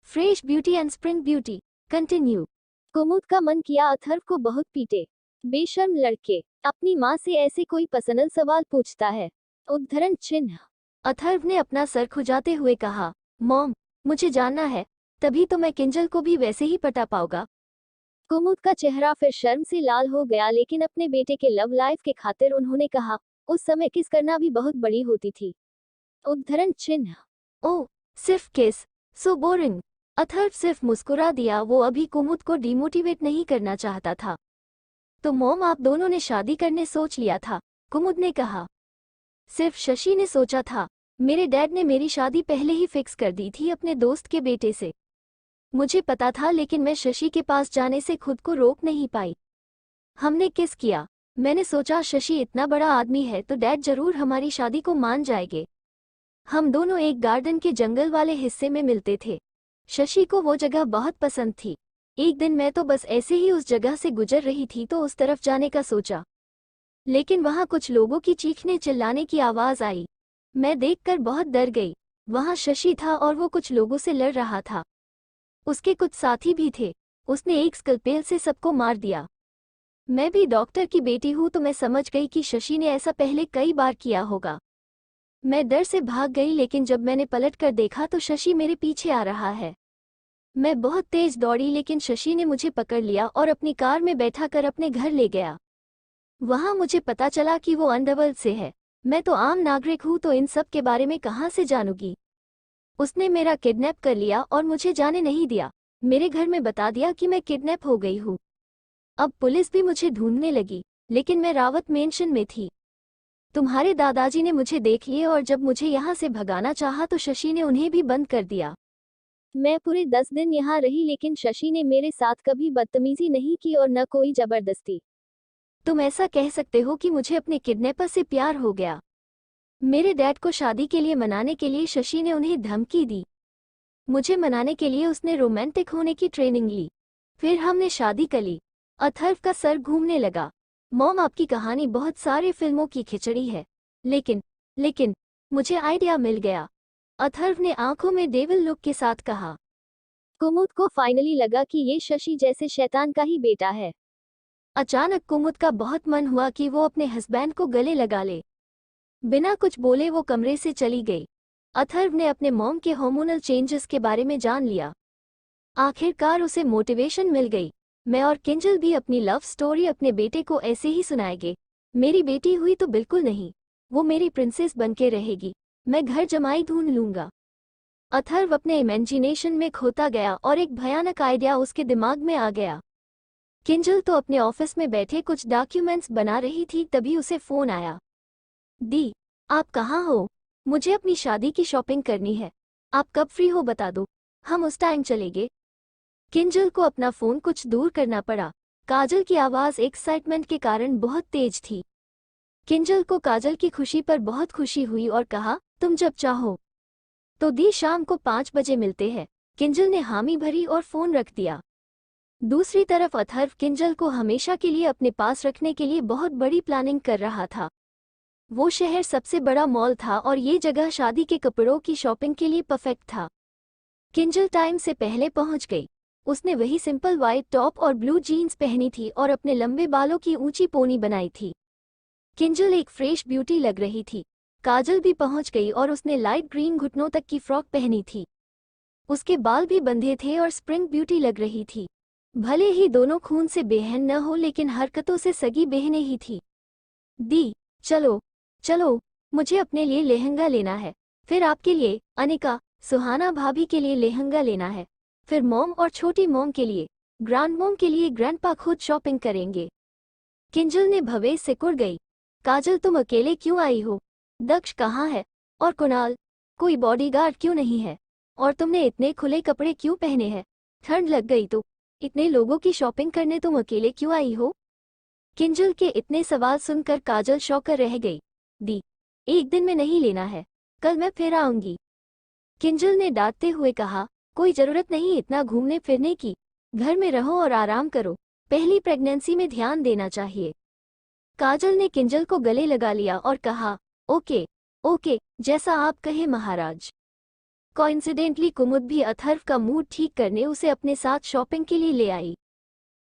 Fresh beauty and spring beauty continue. Kumud का मन किया अथर्व को बहुत पीटे। बेशर्म लड़के, अपनी माँ से ऐसे कोई पर्सनल सवाल पूछता है। उद्धरण चिन्ह। अथर्व ने अपना सर खुजाते हुए कहा, मॉम, मुझे जानना है, तभी तो मैं किंजल को भी वैसे ही पटा पाऊंगा। कुमुद का चेहरा फिर शर्म से लाल हो गया, लेकिन अपने बेटे के लव लाइफ के खातिर उन्होंने कहा, उस समय किस करना भी बहुत बड़ी होती थी। उद्धरण चिन्ह। ओह, सिर्फ किस, सो बोरिंग। अथर्व सिर्फ मुस्कुरा दिया, वो अभी कुमुद को डिमोटिवेट नहीं करना चाहता था। तो मॉम, आप दोनों ने शादी करने सोच लिया था? कुमुद ने कहा। सिर्फ शशि ने सोचा था, मेरे डैड ने मेरी शादी पहले ही फिक्स कर दी थी अपने दोस्त के बेटे से। मुझे पता था, लेकिन मैं शशि के पास जाने से खुद को रोक नहीं पाई। हमने किस किया। मैंने सोचा शशि इतना बड़ा आदमी है तो डैड जरूर हमारी शादी को मान जाएंगे। हम दोनों एक गार्डन के जंगल वाले हिस्से में मिलते थे। शशि को वो जगह बहुत पसंद थी। एक दिन मैं तो बस ऐसे ही उस जगह से गुजर रही थी तो उस तरफ जाने का सोचा, लेकिन वहां कुछ लोगों की चीखने चिल्लाने की आवाज आई। मैं देखकर बहुत डर गई। वहां शशि था और वो कुछ लोगों से लड़ रहा था। उसके कुछ साथी भी थे। उसने एक स्कलपेल से सबको मार दिया। मैं भी डॉक्टर की बेटी हूं तो मैं समझ गई कि शशि ने ऐसा पहले कई बार किया होगा। मैं डर से भाग गई, लेकिन जब मैंने पलट कर देखा तो शशि मेरे पीछे आ रहा है। मैं बहुत तेज दौड़ी, लेकिन शशि ने मुझे पकड़ लिया और अपनी कार में बैठा कर अपने घर ले गया। वहां मुझे पता चला कि वो अंडरवर्ल्ड से है। मैं तो आम नागरिक हूं तो इन सब के बारे में कहां से जानूंगी। उसने मेरा किडनैप कर लिया और मुझे जाने नहीं दिया। मेरे घर में बता दिया कि मैं किडनैप हो गई हूं। अब पुलिस भी मुझे ढूंढने लगी, लेकिन मैं रावत मेंशन में थी। तुम्हारे दादाजी ने मुझे देख लिए और जब मुझे यहाँ से भगाना चाहा तो शशि ने उन्हें भी बंद कर दिया। मैं पूरे 10 दिन यहाँ रही, लेकिन शशि ने मेरे साथ कभी बदतमीजी नहीं की और न कोई जबरदस्ती। तुम ऐसा कह सकते हो कि मुझे अपने किडनैपर से प्यार हो गया। मेरे डैड को शादी के लिए मनाने के लिए शशि ने उन्हें धमकी दी। मुझे मनाने के लिए उसने रोमांटिक होने की ट्रेनिंग ली। फिर हमने शादी कर ली। अथर्व का सर घूमने लगा। मॉम, आपकी कहानी बहुत सारे फिल्मों की खिचड़ी है, लेकिन मुझे आइडिया मिल गया। अथर्व ने आंखों में डेविल लुक के साथ कहा। कुमुद को फाइनली लगा कि ये शशि जैसे शैतान का ही बेटा है। अचानक कुमुद का बहुत मन हुआ कि वो अपने हस्बैंड को गले लगा ले। बिना कुछ बोले वो कमरे से चली गई। अथर्व ने अपने मॉम के हार्मोनल चेंजेस के बारे में जान लिया। आखिरकार उसे मोटिवेशन मिल गई। मैं और किंजल भी अपनी लव स्टोरी अपने बेटे को ऐसे ही सुनाएंगे। मेरी बेटी हुई तो बिल्कुल नहीं, वो मेरी प्रिंसेस बनके रहेगी। मैं घर जमाई ढूंढ लूंगा। अथर्व अपने इमेजिनेशन में खोता गया और एक भयानक आइडिया उसके दिमाग में आ गया। किंजल तो अपने ऑफिस में बैठे कुछ डॉक्यूमेंट्स बना रही थी, तभी उसे फोन आया। दी, आप कहाँ हो? मुझे अपनी शादी की शॉपिंग करनी है। आप कब फ्री हो बता दो, हम उस टाइम चलेंगे। किंजल को अपना फोन कुछ दूर करना पड़ा। काजल की आवाज एक्साइटमेंट के कारण बहुत तेज थी। किंजल को काजल की खुशी पर बहुत खुशी हुई और कहा, तुम जब चाहो। तो दी, शाम को 5 बजे मिलते हैं। किंजल ने हामी भरी और फोन रख दिया। दूसरी तरफ अथर्व किंजल को हमेशा के लिए अपने पास रखने के लिए बहुत बड़ी प्लानिंग कर रहा था। वो शहर सबसे बड़ा मॉल था और ये जगह शादी के कपड़ों की शॉपिंग के लिए परफेक्ट था। किंजल टाइम से पहले पहुंच गई। उसने वही सिंपल व्हाइट टॉप और ब्लू जीन्स पहनी थी और अपने लंबे बालों की ऊंची पोनी बनाई थी। किंजल एक फ्रेश ब्यूटी लग रही थी। काजल भी पहुंच गई और उसने लाइट ग्रीन घुटनों तक की फ्रॉक पहनी थी। उसके बाल भी बंधे थे और स्प्रिंग ब्यूटी लग रही थी। भले ही दोनों खून से बेहन न हो, लेकिन हरकतों से सगी बहनें ही थी। दी, चलो चलो, मुझे अपने लिए लहंगा लेना है। फिर आपके लिए, अनिका, सुहाना भाभी के लिए लहंगा लेना है। फिर मॉम और छोटी मॉम के लिए, ग्रैंड मॉम के लिए ग्रैंडपा खुद शॉपिंग करेंगे। किंजल ने भवेश से कुड़ गई। काजल, तुम अकेले क्यों आई हो? दक्ष कहाँ है? और कुणाल? कोई बॉडीगार्ड क्यों नहीं है? और तुमने इतने खुले कपड़े क्यों पहने हैं? ठंड लग गई तो? इतने लोगों की शॉपिंग करने तुम अकेले क्यों आई हो? किंजल के इतने सवाल सुनकर काजल शॉकर रह गई। दी, एक दिन में नहीं लेना है, कल मैं फिर आऊंगी। किंजल ने डांटते हुए कहा, कोई जरूरत नहीं इतना घूमने फिरने की। घर में रहो और आराम करो। पहली प्रेगनेंसी में ध्यान देना चाहिए। काजल ने किंजल को गले लगा लिया और कहा, ओके ओके, जैसा आप कहे महाराज। कोइंसिडेंटली कुमुद भी अथर्व का मूड ठीक करने उसे अपने साथ शॉपिंग के लिए ले आई।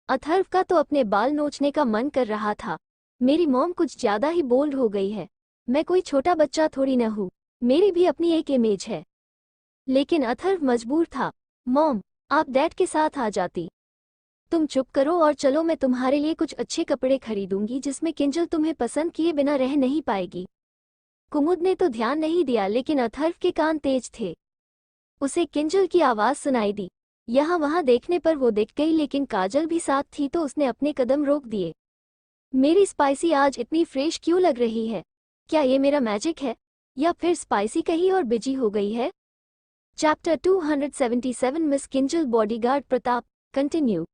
अथर्व का तो अपने बाल नोचने का मन कर रहा था। मेरी मॉम कुछ ज्यादा ही बोल्ड हो गई है। मैं कोई छोटा बच्चा थोड़ी न हूँ, मेरी भी अपनी एक इमेज है। लेकिन अथर्व मजबूर था। मॉम, आप डैड के साथ आ जाती। तुम चुप करो और चलो, मैं तुम्हारे लिए कुछ अच्छे कपड़े खरीदूंगी जिसमें किंजल तुम्हें पसंद किए बिना रह नहीं पाएगी। कुमुद ने तो ध्यान नहीं दिया, लेकिन अथर्व के कान तेज थे। उसे किंजल की आवाज सुनाई दी। यहाँ वहाँ देखने पर वो दिख गई, लेकिन काजल भी साथ थी तो उसने अपने कदम रोक दिए। मेरी स्पाइसी आज इतनी फ्रेश क्यों लग रही है? क्या ये मेरा मैजिक है या फिर स्पाइसी कहीं और बिजी हो गई है? Chapter 277 miss Kinjal bodyguard Pratap continue.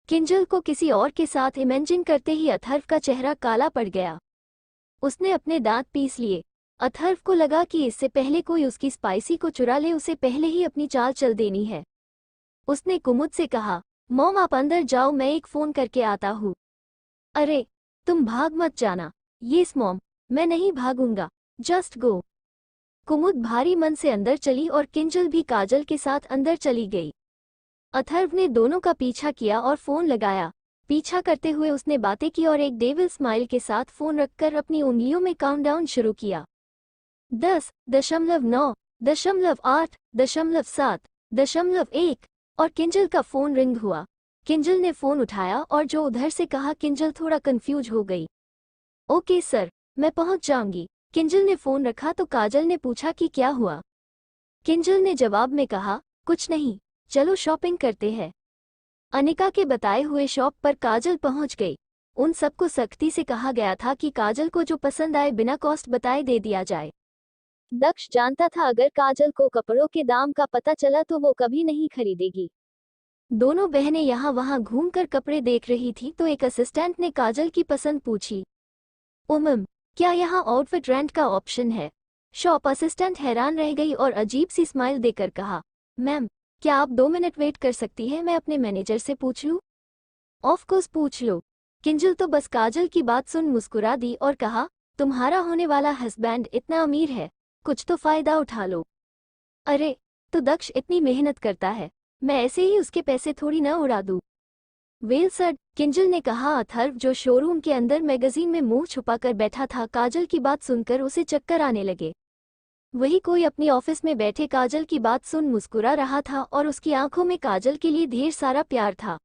Kinjal को किसी और के साथ इमेजिन करते ही अथर्व का चेहरा काला पड़ गया। उसने अपने दांत पीस लिए। अथर्व को लगा कि इससे पहले कोई उसकी स्पाइसी को चुरा ले, उसे पहले ही अपनी चाल चल देनी है। उसने कुमुद से कहा, मॉम आप अंदर जाओ, मैं एक फोन करके आता हूँ। अरे, तुम भाग मत जाना। यस मॉम, मैं नहीं भागूंगा, जस्ट गो। कुमुद भारी मन से अंदर चली और किंजल भी काजल के साथ अंदर चली गई। अथर्व ने दोनों का पीछा किया और फोन लगाया। पीछा करते हुए उसने बातें की और एक डेविल स्माइल के साथ फोन रखकर अपनी उंगलियों में काउंटडाउन शुरू किया। 10.9, 10.8, 7, 1 और किंजल का फोन रिंग हुआ। किंजल ने फोन उठाया और जो उधर से कहा। किंजल थोड़ा कंफ्यूज हो गई। ओके सर, मैं पहुंच जाऊंगी। किंजल ने फोन रखा तो काजल ने पूछा कि क्या हुआ। किंजल ने जवाब में कहा, कुछ नहीं, चलो शॉपिंग करते हैं। अनिका के बताए हुए शॉप पर काजल पहुंच गई। उन सबको सख्ती से कहा गया था कि काजल को जो पसंद आए बिना कॉस्ट बताए दे दिया जाए। दक्ष जानता था अगर काजल को कपड़ों के दाम का पता चला तो वो कभी नहीं खरीदेगी। दोनों बहनें यहाँ वहाँ घूमकर कपड़े देख रही थी तो एक असिस्टेंट ने काजल की पसंद पूछी। मैम, क्या यहाँ आउटफिट रेंट का ऑप्शन है? शॉप असिस्टेंट हैरान रह गई और अजीब सी स्माइल देकर कहा, मैम, क्या आप 2 मिनट वेट कर सकती हैं? मैं अपने मैनेजर से पूछ लूँ? ऑफ कोर्स, पूछ लो। किंजल तो बस काजल की बात सुन मुस्कुरा दी और कहा, तुम्हारा होने वाला हस्बैंड इतना अमीर है, कुछ तो फायदा उठा लो। अरे, तो दक्ष इतनी मेहनत करता है, मैं ऐसे ही उसके पैसे थोड़ी न उड़ा दूँ। वेल सर, किंजल ने कहा। अथर्व जो शोरूम के अंदर मैगजीन में मुंह छुपाकर बैठा था, काजल की बात सुनकर उसे चक्कर आने लगे। वही कोई अपनी ऑफिस में बैठे काजल की बात सुन मुस्कुरा रहा था और उसकी आंखों में काजल के लिए ढेर सारा प्यार था।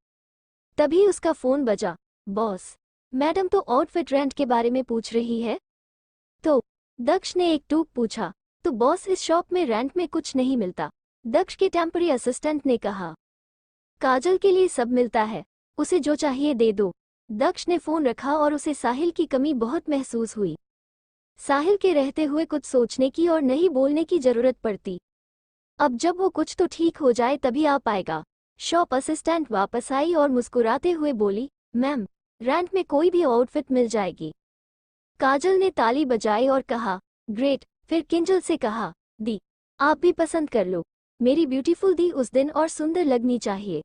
तभी उसका फोन बजा। बॉस, मैडम तो आउटफिट रेंट के बारे में पूछ रही है। तो दक्ष ने एक टूक पूछा। तो बॉस, इस शॉप में रेंट में कुछ नहीं मिलता, दक्ष के टेम्पररी असिस्टेंट ने कहा। काजल के लिए सब मिलता है, उसे जो चाहिए दे दो। दक्ष ने फोन रखा और उसे साहिल की कमी बहुत महसूस हुई। साहिल के रहते हुए कुछ सोचने की और नहीं बोलने की जरूरत पड़ती। अब जब वो कुछ तो ठीक हो जाए तभी आ पाएगा। शॉप असिस्टेंट वापस आई और मुस्कुराते हुए बोली, मैम, रेंट में कोई भी आउटफिट मिल जाएगी। काजल ने ताली बजाई और कहा, ग्रेट। फिर किंजल से कहा, दी, आप भी पसंद कर लो। मेरी ब्यूटीफुल दी उस दिन और सुंदर लगनी चाहिए।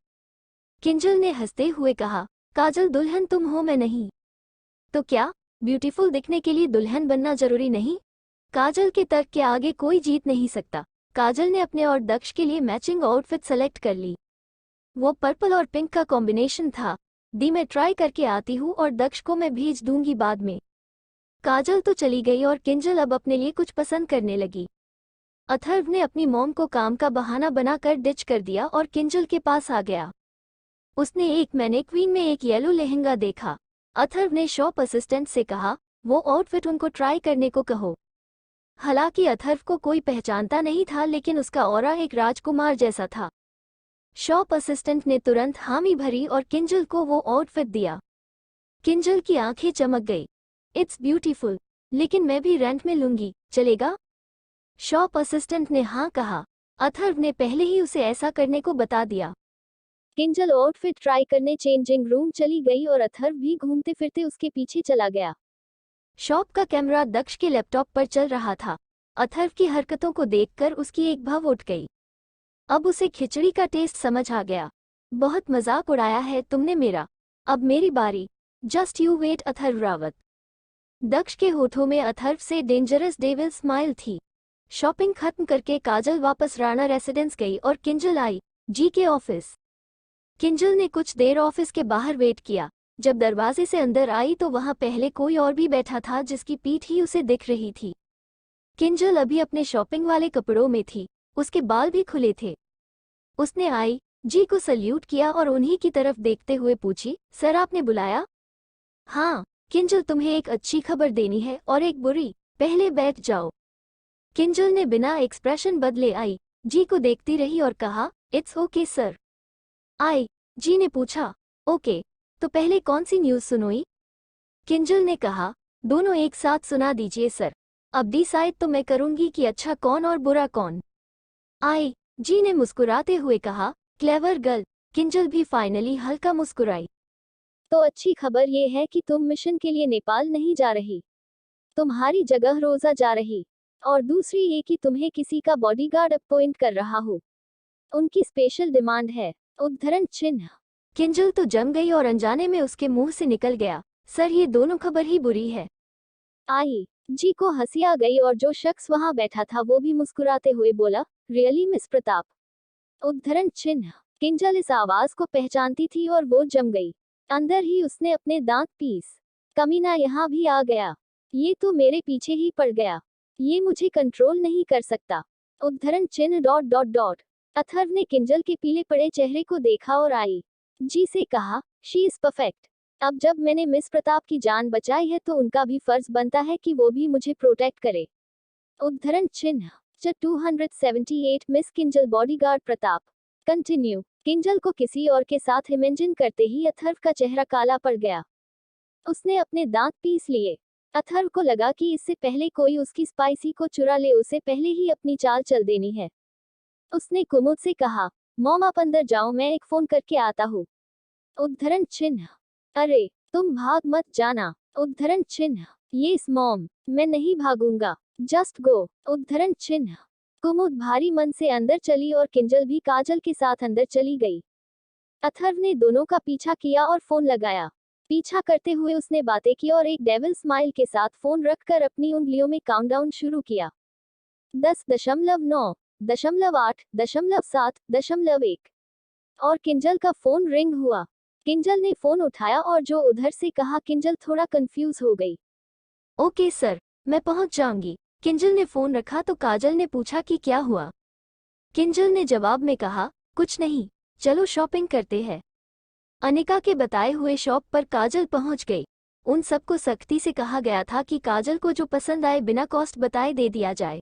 किंजल ने हंसते हुए कहा, काजल दुल्हन तुम हो, मैं नहीं। तो क्या ब्यूटीफुल दिखने के लिए दुल्हन बनना जरूरी नहीं? काजल के तर्क के आगे कोई जीत नहीं सकता। काजल ने अपने और दक्ष के लिए मैचिंग आउटफिट सेलेक्ट कर ली। वो पर्पल और पिंक का कॉम्बिनेशन था। दी, मैं ट्राई करके आती हूँ और दक्ष को मैं भेज दूंगी बाद में। काजल तो चली गई और किंजल अब अपने लिए कुछ पसंद करने लगी। अथर्व ने अपनी मॉम को काम का बहाना बनाकर डिच कर दिया और किंजल के पास आ गया। उसने एक मैनेक्वीन में एक येलो लहंगा देखा। अथर्व ने शॉप असिस्टेंट से कहा, वो आउटफिट उनको ट्राई करने को कहो। हालांकि अथर्व को कोई पहचानता नहीं था, लेकिन उसका ऑरा एक राजकुमार जैसा था। शॉप असिस्टेंट ने तुरंत हामी भरी और किंजल को वो आउटफिट दिया। किंजल की आंखें चमक गई। इट्स ब्यूटीफुल, लेकिन मैं भी रेंट में लूंगी, चलेगा? शॉप असिस्टेंट ने हाँ कहा। अथर्व ने पहले ही उसे ऐसा करने को बता दिया। किंजल आउटफिट ट्राई करने चेंजिंग रूम चली गई और अथर्व भी घूमते फिरते उसके पीछे चला गया। शॉप का कैमरा दक्ष के लैपटॉप पर चल रहा था। अथर्व की हरकतों को देखकर उसकी एक भव उठ गई। अब उसे खिचड़ी का टेस्ट समझ आ गया। बहुत मजाक उड़ाया है तुमने मेरा, अब मेरी बारी, just you wait. Atharva Rawat. Daksh के होठों में अथर्व से डेंजरस डेविल स्माइल थी। शॉपिंग खत्म करके काजल वापस राणा रेसिडेंस गई और किंजल आई जी के ऑफिस। किंजल ने कुछ देर ऑफिस के बाहर वेट किया। जब दरवाजे से अंदर आई तो वहां पहले कोई और भी बैठा था जिसकी पीठ ही उसे दिख रही थी। किंजल अभी अपने शॉपिंग वाले कपड़ों में थी, उसके बाल भी खुले थे। उसने आई जी को सल्यूट किया और उन्हीं की तरफ देखते हुए पूछी, सर आपने बुलाया? हाँ किंजल, तुम्हें एक अच्छी खबर देनी है और एक बुरी, पहले बैठ जाओ। किंजल ने बिना एक्सप्रेशन बदले आई जी को देखती रही और कहा, इट्स ओके सर। आई जी ने पूछा, ओके तो पहले कौन सी न्यूज़ सुनोई? किंजल ने कहा, दोनों एक साथ सुना दीजिए सर, अब डिसाइड तो मैं करूंगी कि अच्छा कौन और बुरा कौन। आई जी ने मुस्कुराते हुए कहा, क्लेवर गर्ल। किंजल भी फाइनली हल्का मुस्कुराई। तो अच्छी खबर ये है कि तुम मिशन के लिए नेपाल नहीं जा रही, तुम्हारी जगह रोजा जा रही। और दूसरी ये कि तुम्हें किसी का बॉडीगार्ड अपॉइंट कर रहा हो, उनकी स्पेशल डिमांड है। उद्धरण चिन्ह। किंजल तो जम गई और अनजाने में उसके मुंह से निकल गया, सर ये दोनों खबर ही बुरी है। आई जी को हंसी आ गई और जो शख्स वहां बैठा था वो भी मुस्कुराते हुए बोला, रियली मिस प्रताप? उद्धरण चिन्ह। किंजल इस आवाज को पहचानती थी और वो जम गई। अंदर ही उसने अपने दांत पीस, कमीना यहाँ भी आ गया, ये तो मेरे पीछे ही पड़ गया, ये मुझे कंट्रोल नहीं कर सकता। उद्धरण चिन्ह डॉट डॉट डॉट। अथर्व ने किंजल के पीले पड़े चेहरे को देखा और आई जी से कहा, शी इज परफेक्ट। अब जब मैंने मिस प्रताप की जान बचाई है तो उनका भी फर्ज बनता है कि वो भी मुझे प्रोटेक्ट करे। उद्धरण चिन्ह 278 miss Kinjal bodyguard Pratap. Continue. Kinjal को किसी और के साथ इमेजिन करते ही अथर्व का चेहरा काला पड़ गया। उसने अपने दांत पीस लिए। अथर्व को लगा कि इससे पहले कोई उसकी स्पाइसी को चुरा ले उसे पहले ही अपनी चाल चल देनी है। उसने कुमुद से कहा, मॉम आप अंदर जाओ, मैं एक फोन करके आता हूँ। उद्धरण चिन्ह। अरे तुम भाग मत जाना। उद्धरण चिन्ह। यस मॉम, मैं नहीं भागूंगा, जस्ट गो। उद्धरण चिन्ह। कुमुद भारी मन से अंदर चली और किंजल भी काजल के साथ अंदर चली गई। अथर्व ने दोनों का पीछा किया और फोन लगाया। पीछा करते हुए उसने बातें की और एक डेविल स्माइल के साथ फोन रखकर अपनी उंगलियों में काउंटडाउन शुरू किया। 10.9, 8, 7, 1 और किंजल का फोन रिंग हुआ। किंजल ने फोन उठाया और जो उधर से कहा। किंजल थोड़ा कंफ्यूज हो गई। ओके सर, मैं पहुंच जाऊंगी। किंजल ने फोन रखा तो काजल ने पूछा कि क्या हुआ। किंजल ने जवाब में कहा, कुछ नहीं, चलो शॉपिंग करते हैं। अनिका के बताए हुए शॉप पर काजल पहुंच गई। उन सबको सख्ती से कहा गया था कि काजल को जो पसंद आए बिना कॉस्ट बताए दे दिया जाए।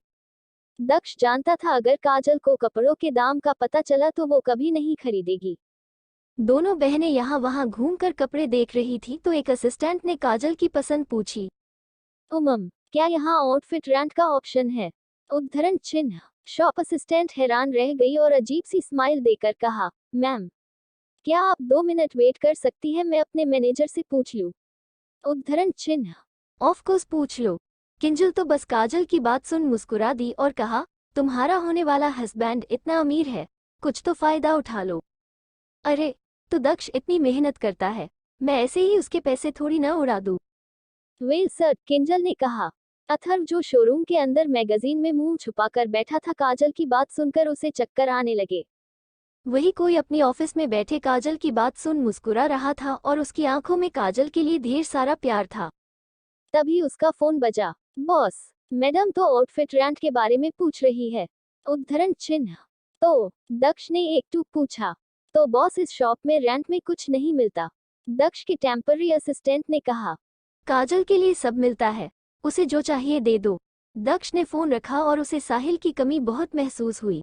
दक्ष जानता था अगर काजल को कपड़ों के दाम का पता चला तो वो कभी नहीं खरीदेगी। दोनों बहनें यहाँ वहाँ घूमकर कपड़े देख रही थी तो एक असिस्टेंट ने काजल की पसंद पूछी, क्या यहाँ आउटफिट रेंट का ऑप्शन है? उद्धरण चिन्ह। शॉप असिस्टेंट हैरान रह गई और अजीब सी स्माइल देकर कहा, मैम क्या आप 2 मिनट वेट कर सकती हैं, मैं अपने मैनेजर से पूछ लूं। उद्धरण चिन्ह। ऑफ कोर्स पूछ लो। किंजल तो बस काजल की बात सुन मुस्कुरा दी और कहा, तुम्हारा होने वाला हस्बैंड इतना अमीर है, कुछ तो फायदा उठा लो। अरे तो दक्ष इतनी मेहनत करता है, मैं ऐसे ही उसके पैसे थोड़ी न उड़ा दूं। वेल सर, किंजल ने कहा। अथर्व जो शोरूम के अंदर मैगजीन में मुंह छुपाकर बैठा था, काजल की बात सुनकर उसे चक्कर आने लगे। वही कोई अपनी ऑफिस में बैठे काजल की बात सुन मुस्कुरा रहा था और उसकी आंखों में काजल के लिए ढेर सारा प्यार था। तभी उसका फोन बजा। बॉस, मैडम तो आउटफिट रेंट के बारे में पूछ रही है। उद्धरण चिन्ह। तो दक्ष ने एक टूक पूछा, तो बॉस इस शॉप में रेंट में कुछ नहीं मिलता? दक्ष के टेम्पररी असिस्टेंट ने कहा, काजल के लिए सब मिलता है, उसे जो चाहिए दे दो। दक्ष ने फोन रखा और उसे साहिल की कमी बहुत महसूस हुई।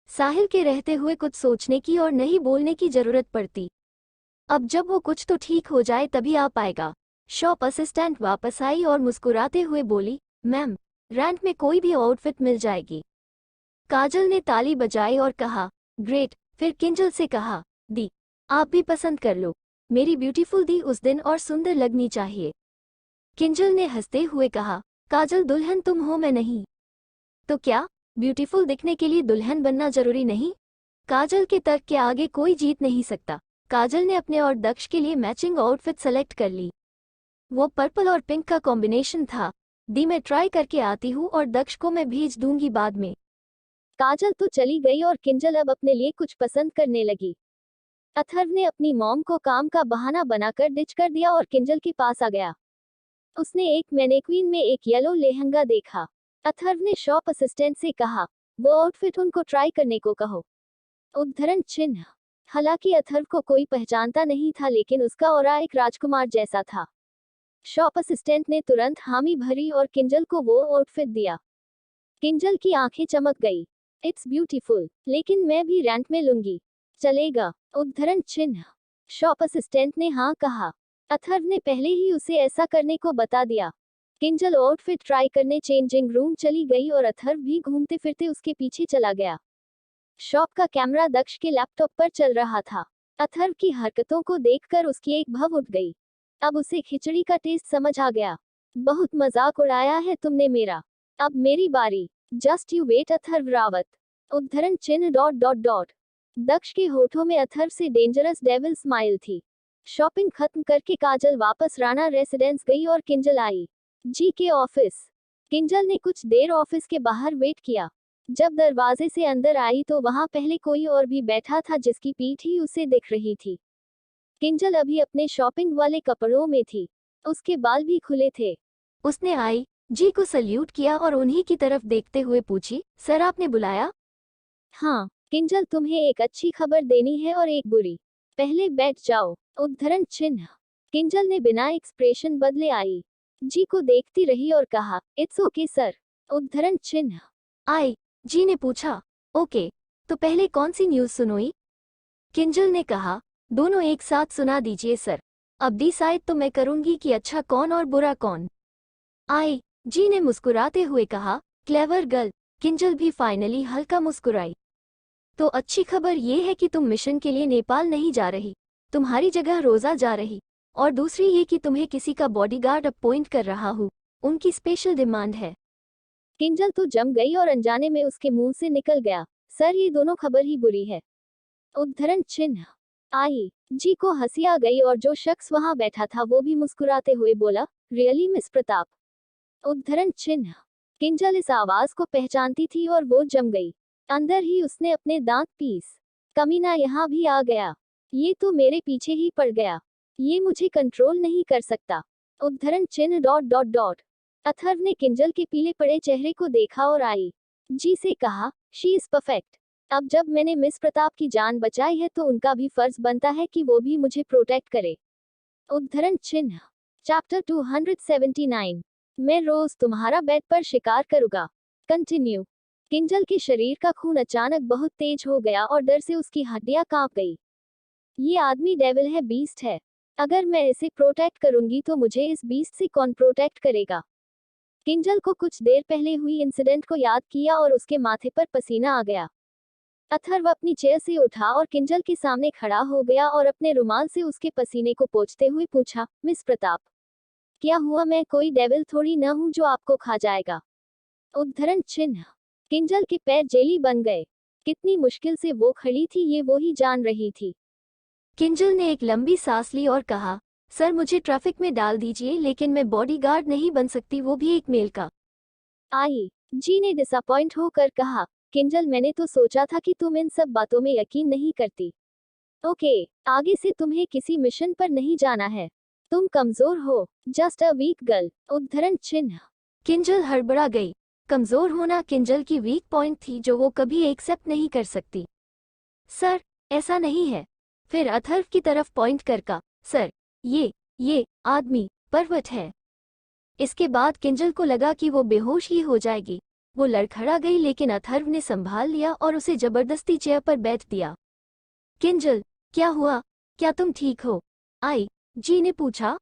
साहिल के रहते हुए कुछ सोचने की और नहीं बोलने की जरूरत पड़ती। अब जब वो कुछ तो ठीक हो जाए तभी आ पाएगा। शॉप असिस्टेंट वापस आई और मुस्कुराते हुए बोली, मैम रेंट में कोई भी आउटफिट मिल जाएगी। काजल ने ताली बजाई और कहा, ग्रेट। फिर किंजल से कहा, दी आप भी पसंद कर लो, मेरी ब्यूटीफुल दी उस दिन और सुंदर लगनी चाहिए। किंजल ने हंसते हुए कहा, काजल दुल्हन तुम हो, मैं नहीं। तो क्या ब्यूटीफुल दिखने के लिए दुल्हन बनना जरूरी नहीं? काजल के तर्क के आगे कोई जीत नहीं सकता। काजल ने अपने और दक्ष के लिए मैचिंग आउटफिट सेलेक्ट कर ली। वो पर्पल और पिंक का कॉम्बिनेशन था। दी मैं ट्राई करके आती हूँ और दक्ष को मैं भेज दूंगी बाद में। काजल तो चली गई और किंजल अब अपने लिए कुछ पसंद करने लगी। अथर्व ने अपनी मॉम को काम का बहाना बनाकर डिच कर दिया और किंजल के पास आ गया। उसने एक मैनेक्विन में एक येलो लहंगा देखा। अथर्व ने शॉप असिस्टेंट से कहा, वो आउटफिट उनको ट्राई करने को कहो। उद्धरण चिन्ह। हालांकि अथर्व को कोई पहचानता नहीं था, लेकिन उसका ऑरा एक राजकुमार जैसा था। शॉप असिस्टेंट ने तुरंत हामी भरी और किंजल को वो आउटफिट दिया। किंजल की आंखें चमक गई। इट्स ब्यूटीफुल, लेकिन मैं भी रेंट में लूंगी, चलेगा? उद्धरण चिन्ह। शॉप असिस्टेंट ने हाँ कहा। अथर्व ने पहले ही उसे ऐसा करने को बता दिया। किंजल आउटफिट ट्राई करने चेंजिंग रूम चली गई और अथर्व भी घूमते फिरते उसके पीछे चला गया। शॉप का कैमरा दक्ष के लैपटॉप पर चल रहा था। अथर्व की हरकतों को देखकर उसकी एक भव उठ गई। अब उसे खिचड़ी का टेस्ट समझ आ गया। बहुत मजाक उड़ाया है तुमने मेरा, अब मेरी बारी। Just you wait Atharva Rawat. उद्धरण चिन्ह डॉट डॉट डॉट। दक्ष के होठों में अथर्व से डेंजरस डेविल स्माइल थी। शॉपिंग खत्म करके काजल वापस राणा रेसिडेंस गई और किंजल आई जी के ऑफिस। किंजल ने कुछ देर ऑफिस के बाहर वेट किया। जब दरवाजे से अंदर आई तो वहां पहले कोई और भी बैठा था, जिसकी पीठ ही उसे दिख रही थी। किंजल अभी अपने शॉपिंग वाले कपड़ों में थी। उसके बाल भी खुले थे। उसने आई जी को सल्यूट किया और उन्हीं की तरफ देखते हुए पूछी, सर आपने बुलाया? हाँ किंजल, तुम्हें एक अच्छी खबर देनी है और एक बुरी। पहले बैठ जाओ। उद्धरण चिन्ह। किंजल ने बिना एक्सप्रेशन बदले आई जी को देखती रही और कहा, इट्स ओके सर। उद्धरण चिन्ह। आई जी ने पूछा, ओके, तो पहले कौन सी न्यूज़ सुनोई? किंजल ने कहा, दोनों एक साथ सुना दीजिए सर। अब डिसाइड तो मैं करूंगी कि अच्छा कौन और बुरा कौन। आई जी ने मुस्कुराते हुए कहा, क्लेवर गर्ल। किंजल भी फाइनली हल्का मुस्कुराई। तो अच्छी खबर ये है कि तुम मिशन के लिए नेपाल नहीं जा रही, तुम्हारी जगह रोजा जा रही। और दूसरी ये कि तुम्हें किसी का बॉडीगार्ड अपॉइंट कर रहा हूँ, उनकी स्पेशल डिमांड है। किंजल तो जम गई और अनजाने में उसके मुंह से निकल गया, सर ये दोनों खबर ही बुरी है। उद्धरण चिन्ह। आई जी को हंसी आ गई और जो शख्स वहां बैठा था वो भी मुस्कुराते हुए बोला, रियली मिस प्रताप। उद्धरण चिन्ह। किंजल इस आवाज को पहचानती थी और वो जम गई। अंदर ही उसने अपने दांत पीस, कमीना यहाँ भी आ गया, ये तो मेरे पीछे ही पड़ गया, ये मुझे कंट्रोल नहीं कर सकता। उद्धरण चिन्ह डॉट डॉट डॉट। अथर्व ने किंजल के पीले पड़े चेहरे को देखा और आई जी से कहा, शी इज परफेक्ट। अब जब मैंने मिस प्रताप की जान बचाई है तो उनका भी फर्ज बनता है कि वो भी मुझे प्रोटेक्ट करे। उद्धरण चिन्ह। चैप्टर 279। मैं रोज तुम्हारा बेड पर शिकार करूंगा। कंटिन्यू। किंजल के शरीर का खून अचानक बहुत तेज हो गया और डर से उसकी हड्डियां कांप गई। ये आदमी डेविल है, बीस्ट है। अगर मैं इसे प्रोटेक्ट करूंगी तो मुझे इस बीस्ट से कौन प्रोटेक्ट करेगा? किंजल को कुछ देर पहले हुई इंसिडेंट को याद किया और उसके माथे पर पसीना आ गया। अथर्व अपनी चेयर से उठा और किंजल के सामने खड़ा हो गया और अपने रुमाल से उसके पसीने को पोंछते हुए पूछा, मिस प्रताप, क्या हुआ? मैं कोई डेविल थोड़ी न हूं जो आपको खा जाएगा। उद्धरण चिन्ह। किंजल के पैर जेली बन गए। कितनी मुश्किल से वो खड़ी थी ये वो ही जान रही थी। किंजल ने एक लंबी सांस ली और कहा, सर मुझे ट्रैफिक में डाल दीजिए, लेकिन मैं बॉडीगार्ड नहीं बन सकती, वो भी एक मेल का। आई जी ने डिसअपॉइंट होकर कहा, किंजल मैंने तो सोचा था कि तुम इन सब बातों में यकीन नहीं करती। ओके, आगे से तुम्हें किसी मिशन पर नहीं जाना है। तुम कमजोर हो, जस्ट अ वीक गर्ल। उद्धरण चिन्ह। किंजल हड़बड़ा गई। कमजोर होना किंजल की वीक पॉइंट थी जो वो कभी एक्सेप्ट नहीं कर सकती। सर ऐसा नहीं है। फिर अथर्व की तरफ पॉइंट कर कहा, सर ये आदमी पर्वत है। इसके बाद किंजल को लगा कि वो बेहोश ही हो जाएगी। वो लड़खड़ा गई, लेकिन अथर्व ने संभाल लिया और उसे जबरदस्ती चेयर पर बैठ दिया। किंजल क्या हुआ, क्या तुम ठीक हो? आई जी ने पूछा।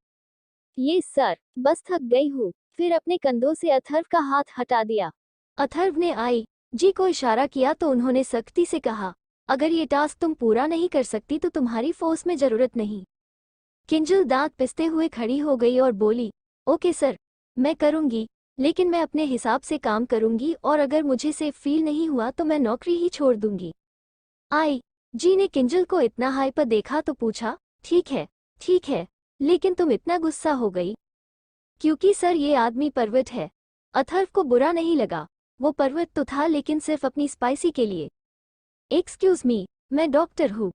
ये सर, बस थक गई हूँ। फिर अपने कंधों से अथर्व का हाथ हटा दिया। अथर्व ने आई जी को इशारा किया तो उन्होंने सख्ती से कहा, अगर ये टास्क तुम पूरा नहीं कर सकती तो तुम्हारी फोर्स में जरूरत नहीं। किंजल दांत पिसते हुए खड़ी हो गई और बोली, ओके सर, मैं करूंगी, लेकिन मैं अपने हिसाब से काम करूंगी और अगर मुझे सेफ फील नहीं हुआ तो मैं नौकरी ही छोड़ दूंगी। आई जी ने किंजल को इतना हाइपर देखा तो पूछा, ठीक है, लेकिन तुम इतना गुस्सा हो गई? क्योंकि सर ये आदमी पर्वत है, अथर्व को बुरा नहीं लगा। वो पर्वत तो था लेकिन सिर्फ अपनी स्पाइसी के लिए। एक्सक्यूज मी, मैं डॉक्टर हूँ।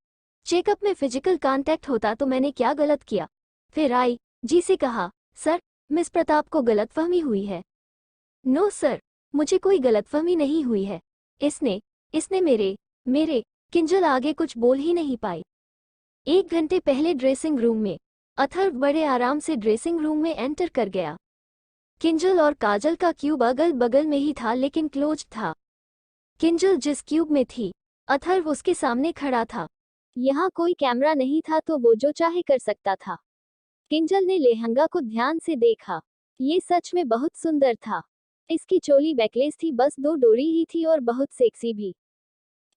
चेकअप में फिजिकल कांटेक्ट होता तो मैंने क्या गलत किया? फिर आई जी से कहा, सर, मिस प्रताप को गलतफहमी हुई है। नो सर, मुझे कोई गलतफहमी नहीं हुई है। इसने मेरे किंजल आगे कुछ बोल ही नहीं पाई। 1 घंटे पहले ड्रेसिंग रूम में। अथर्व बड़े आराम से ड्रेसिंग रूम में एंटर कर गया। किंजल और काजल का क्यूब अगल बगल में ही था लेकिन क्लोज्ड था। किंजल जिस क्यूब में थी, अथर्व उसके सामने खड़ा था। यहाँ कोई कैमरा नहीं था तो वो जो चाहे कर सकता था। किंजल ने लहंगा को ध्यान से देखा। ये सच में बहुत सुंदर था। इसकी चोली बैकलेस थी, बस 2 डोरी ही थी और बहुत सेक्सी भी।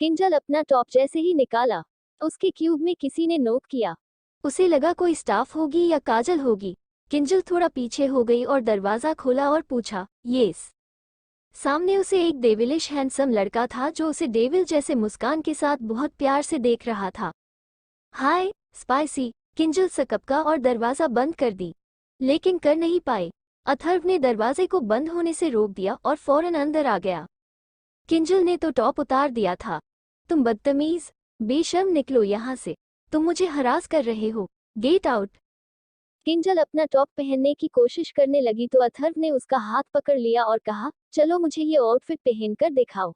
किंजल अपना टॉप जैसे ही निकाला, उसके क्यूब में किसी ने नोक किया। उसे लगा कोई स्टाफ होगी या काजल होगी। किंजल थोड़ा पीछे हो गई और दरवाजा खोला और पूछा, येस। सामने उसे एक डेविलिश हैंडसम लड़का था जो उसे डेविल जैसे मुस्कान के साथ बहुत प्यार से देख रहा था। हाय स्पाइसी, किंजल सकपका और दरवाजा बंद कर दी, लेकिन कर नहीं पाए। अथर्व ने दरवाजे को बंद होने से रोक दिया और फौरन अंदर आ गया। किंजल ने तो टॉप उतार दिया था। तुम बदतमीज, बेशर्म, निकलो यहाँ से। तुम मुझे हरास कर रहे हो, गेट आउट। किंजल अपना टॉप पहनने की कोशिश करने लगी तो अथर्व ने उसका हाथ पकड़ लिया और कहा, चलो मुझे ये आउटफिट पहनकर दिखाओ।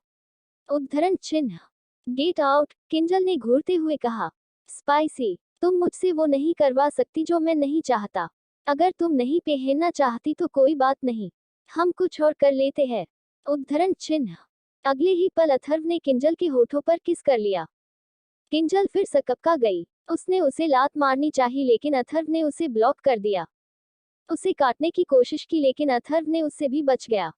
उद्धरण चिन्ह। गेट आउट, किंजल ने घूरते हुए कहा। स्पाइसी, तुम मुझसे वो नहीं करवा सकती जो मैं नहीं चाहता। अगर तुम नहीं पहनना चाहती तो कोई बात नहीं, हम कुछ और कर लेते हैं। उद्धरण चिन्ह। अगले ही पल अथर्व ने किंजल के होठों पर किस कर लिया। किंजल फिर सकपका गई। उसने उसे लात मारनी चाहिए लेकिन अथर्व ने उसे ब्लॉक कर दिया। उसे काटने की कोशिश की लेकिन अथर्व ने उससे भी बच गया।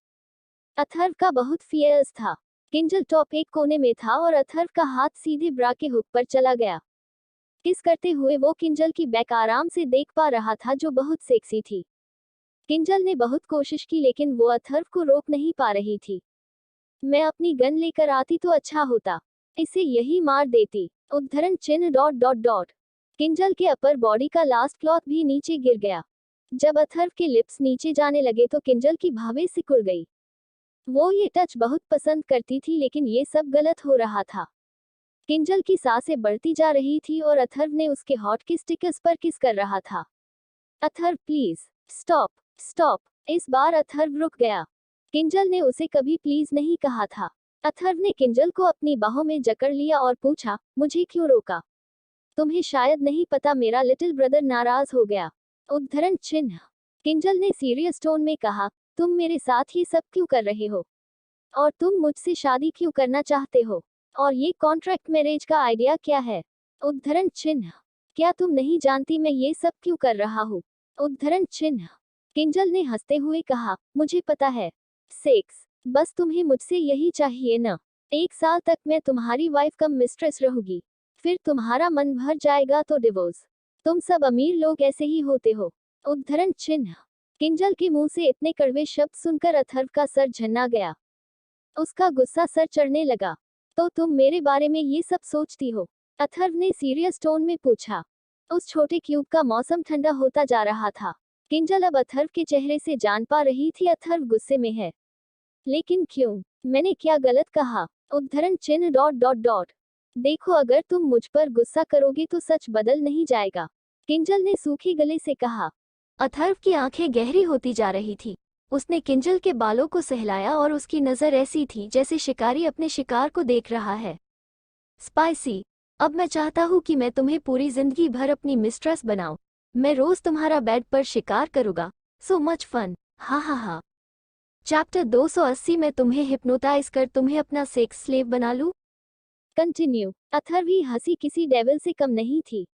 अथर्व का बहुत फियर्स था। किंजल टॉप एक कोने में था और अथर्व का हाथ सीधे ब्रा के हुक पर चला गया। किस करते हुए वो किंजल की बैक आराम से देख पा रहा था जो बहुत सेक्सी थी। किंजल ने बहुत कोशिश की लेकिन वो अथर्व को रोक नहीं पा रही थी। मैं अपनी गन लेकर आती तो अच्छा होता, इसे यही मार देती। उद्धरण चिन्ह डॉट डॉट डॉट। किंजल के अपर बॉडी का लास्ट क्लॉथ भी नीचे गिर गया। जब अथर्व के लिप्स नीचे जाने लगे तो किंजल की भावें सिकुड़ गई। वो ये टच बहुत पसंद करती थी लेकिन ये सब गलत हो रहा था। किंजल की सांसें बढ़ती जा रही थी और अथर्व ने उसके हॉट के स्टिकर्स पर किस कर रहा था। Atharva please stop stop. इस बार अथर्व रुक गया। किंजल ने उसे कभी प्लीज नहीं कहा था। अथर्व ने किंजल को अपनी बाहों में जकड़ लिया और पूछा, मुझे क्यों रोका? तुम्हें शायद नहीं पता, मेरा लिटिल ब्रदर नाराज हो गया। उद्धरण चिन्ह। किंजल ने सीरियस टोन में कहा, तुम मेरे साथ ये सब क्यों कर रहे हो? और तुम मुझसे शादी क्यों करना चाहते हो? और ये कॉन्ट्रैक्ट मैरिज का आइडिया क्या है? उद्धरण चिन्ह। क्या तुम नहीं जानती मैं ये सब क्यों कर रहा हूँ? उद्धरण चिन्ह। किंजल ने हंसते हुए कहा, मुझे पता है। सेक्स, बस तुम्हें मुझसे यही चाहिए न? 1 साल तक मैं तुम्हारी वाइफ कम मिस्ट्रेस रहूंगी, फिर तुम्हारा मन भर जाएगा तो डिवोर्स। तुम सब अमीर लोग ऐसे ही होते हो। उद्धरण चिन्ह। किंजल के मुंह से इतने कड़वे शब्द सुनकर अथर्व का सर झन्ना गया। उसका गुस्सा सर चढ़ने लगा। तो तुम मेरे बारे में ये सब सोचती हो? अथर्व ने सीरियस टोन में पूछा। उस छोटे क्यूब का मौसम ठंडा होता जा रहा था। किंजल अब अथर्व के चेहरे से जान पा रही थी अथर्व गुस्से में है। लेकिन क्यों? मैंने क्या गलत कहा? उद्धरण चिन्ह डॉट डॉट डॉट। देखो, अगर तुम मुझ पर गुस्सा करोगे तो सच बदल नहीं जाएगा, किंजल ने सूखे गले से कहा। अथर्व की आंखें गहरी होती जा रही थी। उसने किंजल के बालों को सहलाया और उसकी नजर ऐसी थी जैसे शिकारी अपने शिकार को देख रहा है। स्पाइसी, अब मैं चाहता हूँ कि मैं तुम्हें पूरी जिंदगी भर अपनी मिस्ट्रेस बनाऊं। मैं रोज तुम्हारा बेड पर शिकार करूंगा। सो मच फन, हा हा हा। चैप्टर 280 में तुम्हें हिप्नोटाइज कर तुम्हें अपना सेक्स स्लेव बना लूं। कंटिन्यू। अथर्व की हंसी किसी डेविल से कम नहीं थी।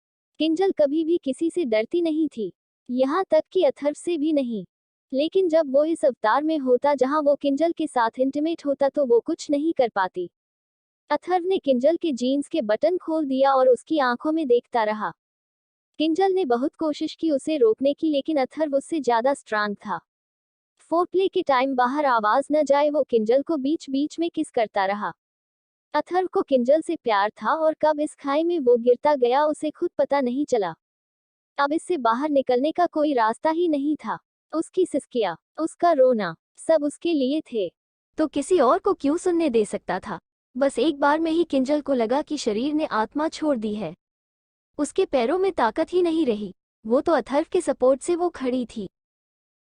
किंजल कभी भी किसी से डरती नहीं थी, यहाँ तक कि अथर्व से भी नहीं। लेकिन जब वो इस अवतार में होता जहां वो किंजल के साथ इंटीमेट होता तो वो कुछ नहीं कर पाती। अथर्व ने किंजल के जीन्स के बटन खोल दिया और उसकी आंखों में देखता रहा। किंजल ने बहुत कोशिश की उसे रोकने की लेकिन अथर्व उससे ज्यादा स्ट्रांग था। फोरप्ले के टाइम बाहर आवाज न जाए वो किंजल को बीच बीच में किस करता रहा। अथर्व को किंजल से प्यार था और कब इस खाई में वो गिरता गया उसे खुद पता नहीं चला। अब इससे बाहर निकलने का कोई रास्ता ही नहीं था। उसकी सिसकियां, उसका रोना, सब उसके लिए थे। तो किसी और को क्यों सुनने दे सकता था? बस एक बार में ही किंजल को लगा कि शरीर ने आत्मा छोड़ दी है। उसके पैरों में ताकत ही नहीं रही। वो तो अथर्व के सपोर्ट से वो खड़ी थी।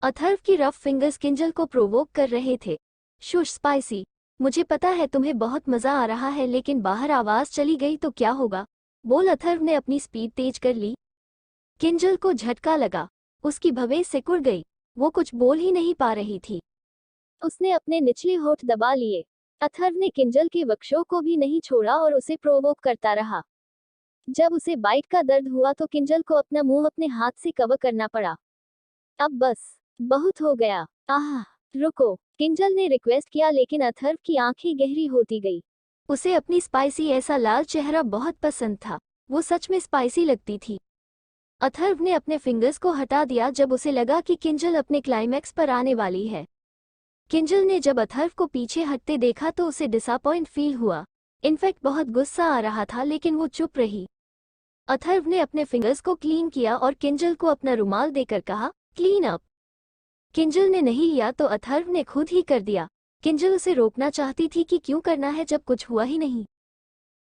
अथर्व की रफ फिंगर्स किंजल को प्रोवोक कर रहे थे। शुश स्पाइसी, मुझे पता है तुम्हें बहुत मजा आ रहा है, लेकिन बाहर आवाज चली गई तो क्या होगा? बोल। अथर्व ने अपनी स्पीड तेज कर ली। किंजल को झटका लगा। उसकी भवें सिकुड़ गई। वो कुछ बोल ही नहीं पा रही थी। उसने अपने निचले होठ दबा लिए। अथर्व ने किंजल के वक्षों को भी नहीं छोड़ा और उसे प्रोवोक करता रहा। जब उसे बाइट का दर्द हुआ तो किंजल को अपना मुंह अपने हाथ से कवर करना पड़ा। अब बस, बहुत हो गया। आह, रुको, किंजल ने रिक्वेस्ट किया, लेकिन अथर्व की आंखें गहरी होती गई। उसे अपनी स्पाइसी ऐसा लाल चेहरा बहुत पसंद था। वो सच में स्पाइसी लगती थी। अथर्व ने अपने फिंगर्स को हटा दिया जब उसे लगा कि किंजल अपने क्लाइमैक्स पर आने वाली है। किंजल ने जब अथर्व को पीछे हटते देखा तो उसे डिसअपॉइंट फील हुआ। इनफैक्ट बहुत गुस्सा आ रहा था, लेकिन वो चुप रही। अथर्व ने अपने फिंगर्स को क्लीन किया और किंजल को अपना रुमाल देकर कहा, क्लीन अप। किंजल ने नहीं लिया तो अथर्व ने खुद ही कर दिया। किंजल उसे रोकना चाहती थी कि क्यों करना है जब कुछ हुआ ही नहीं।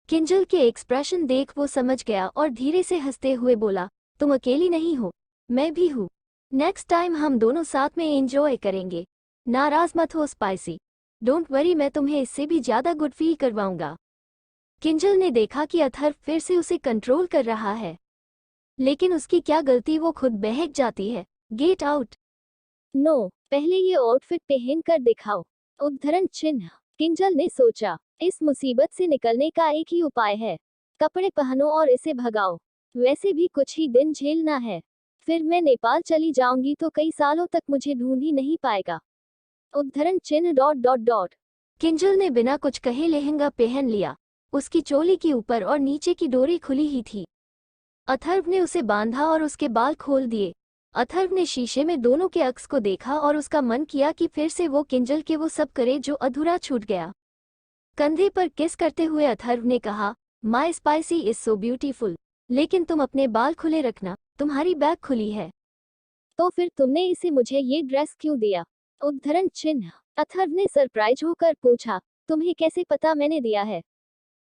किंजल के एक्सप्रेशन देख वो समझ गया और धीरे से हंसते हुए बोला, तुम अकेली नहीं हो, मैं भी हूँ। नेक्स्ट टाइम हम दोनों साथ में एंजॉय करेंगे। नाराज मत हो स्पाइसी। डोंट वरी, मैं तुम्हें इससे भी ज्यादा गुड फील करवाऊंगा। किंजल ने देखा कि अथर्व फिर से उसे कंट्रोल कर रहा है, लेकिन उसकी क्या गलती, वो खुद बहक जाती है। Get out. नो, पहले ये आउटफिट पहन कर दिखाओ। उद्धरण चिन्ह। किंजल ने सोचा, इस मुसीबत से निकलने का एक ही उपाय है। कपड़े पहनो और इसे भगाओ। वैसे भी कुछ ही दिन झेलना है, फिर मैं नेपाल चली जाऊंगी तो कई सालों तक मुझे ढूंढ ही नहीं पाएगा। उद्धरण चिन्ह डॉट डॉट डॉट। किंजल ने बिना कुछ कहे लहंगा पहन लिया। उसकी चोली की ऊपर और नीचे की डोरी खुली ही थी। अथर्व ने उसे बांधा और उसके बाल खोल दिए। अथर्व ने शीशे में दोनों के अक्स को देखा और उसका मन किया कि फिर से वो किंजल के वो सब करे जो अधूरा छूट गया। कंधे पर किस करते हुए अथर्व ने कहा, my spicy is so beautiful, लेकिन तुम अपने बाल खुले रखना, तुम्हारी बैग खुली है। तो फिर तुमने इसे मुझे ये ड्रेस क्यों दिया? उद्धरण चिन्ह। अथर्व ने सरप्राइज होकर पूछा, तुम्हें कैसे पता मैंने दिया है?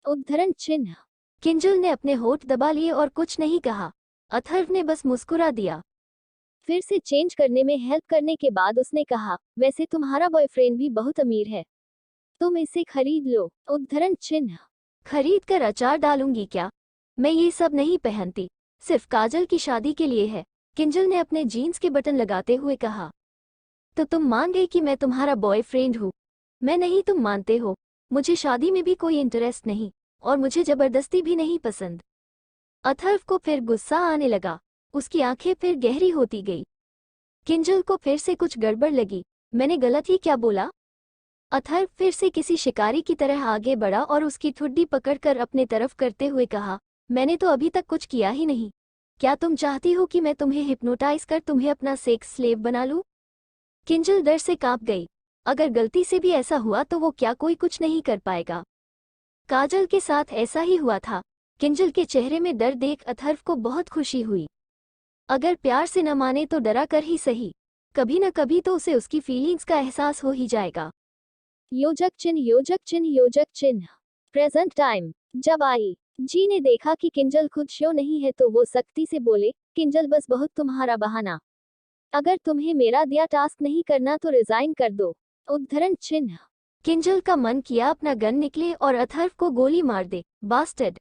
उद्धरण चिन्ह। किंजल ने अपने होठ दबा लिए और कुछ नहीं कहा। अथर्व ने बस मुस्कुरा दिया। फिर से चेंज करने में हेल्प करने के बाद उसने कहा, वैसे तुम्हारा बॉयफ्रेंड भी बहुत अमीर है, तुम इसे खरीद लो। उद्धरण चिन्ह। खरीद कर अचार डालूंगी क्या? मैं ये सब नहीं पहनती, सिर्फ काजल की शादी के लिए है। किंजल ने अपने जीन्स के बटन लगाते हुए कहा। तो तुम मान गई कि मैं तुम्हारा बॉयफ्रेंड हूँ? मैं नहीं, तुम मानते हो। मुझे शादी में भी कोई इंटरेस्ट नहीं, और मुझे जबरदस्ती भी नहीं पसंद। अथर्व को फिर गुस्सा आने लगा। उसकी आंखें फिर गहरी होती गई। किंजल को फिर से कुछ गड़बड़ लगी। मैंने गलत ही क्या बोला? अथर्व फिर से किसी शिकारी की तरह आगे बढ़ा और उसकी ठुड्डी पकड़कर अपने तरफ करते हुए कहा, मैंने तो अभी तक कुछ किया ही नहीं। क्या तुम चाहती हो कि मैं तुम्हें हिप्नोटाइज कर तुम्हें अपना सेक्स स्लेव बना लूं? किंजल डर से कांप गई। अगर गलती से भी ऐसा हुआ तो वो क्या कोई कुछ नहीं कर पाएगा? काजल के साथ ऐसा ही हुआ था। किंजल के चेहरे में डर देख अथर्व को बहुत खुशी हुई। अगर प्यार से न माने तो डरा कर ही सही, कभी न कभी तो उसे उसकी फीलिंग्स का एहसास हो ही जाएगा। योजक चिन्ह योजक चिन्ह योजक चिन्ह। Present time. जब आई जी ने देखा कि किंजल खुद शो नहीं है तो वो सख्ती से बोले, किंजल बस बहुत तुम्हारा बहाना। अगर तुम्हें मेरा दिया टास्क नहीं करना तो रिजाइन कर दो। उद्धरण चिन्ह। किंजल का मन किया अपना गन निकले और अथर्व को गोली मार दे, बास्टर्ड।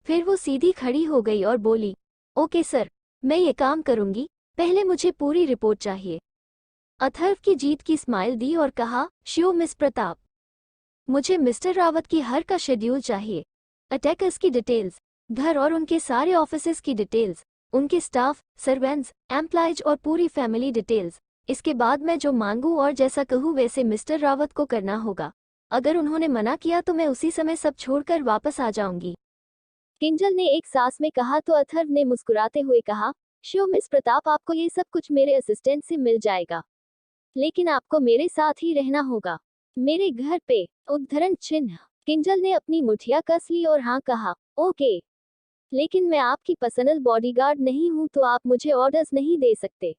फिर वो सीधी खड़ी हो गई और बोली, ओके सर, मैं ये काम करूंगी, पहले मुझे पूरी रिपोर्ट चाहिए। अथर्व की जीत की स्माइल दी और कहा, श्योर मिस प्रताप। मुझे मिस्टर रावत की हर का शेड्यूल चाहिए। अटैकर्स की डिटेल्स, घर और उनके सारे ऑफिसेस की डिटेल्स, उनके स्टाफ, सर्वेंट्स, एम्प्लॉयज और पूरी फैमिली डिटेल्स। इसके बाद मैं जो मांगूं और जैसा कहूं वैसे मिस्टर रावत को करना होगा। अगर उन्होंने मना किया तो मैं उसी समय सब छोड़कर वापस आ जाऊंगी। किंजल ने एक सांस में कहा तो अथर्व ने मुस्कुराते हुए कहा, श्योर मिस प्रताप, आपको ये सब कुछ मेरे असिस्टेंट से मिल जाएगा, लेकिन आपको मेरे साथ ही रहना होगा, मेरे घर पे। उद्धरण चिन्ह। किंजल ने अपनी मुठिया कस ली और हाँ कहा, ओके, लेकिन मैं आपकी पर्सनल बॉडीगार्ड नहीं हूँ तो आप मुझे ऑर्डर्स नहीं दे सकते।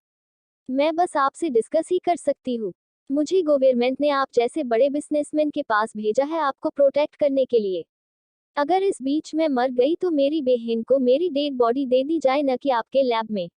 मैं बस आपसे डिस्कस ही कर सकती हूँ। मुझे गवर्नमेंट ने आप जैसे बड़े बिजनेसमैन के पास भेजा है आपको प्रोटेक्ट करने के लिए। अगर इस बीच में मर गई तो मेरी बहन को मेरी डेड बॉडी दे दी जाए, न कि आपके लैब में।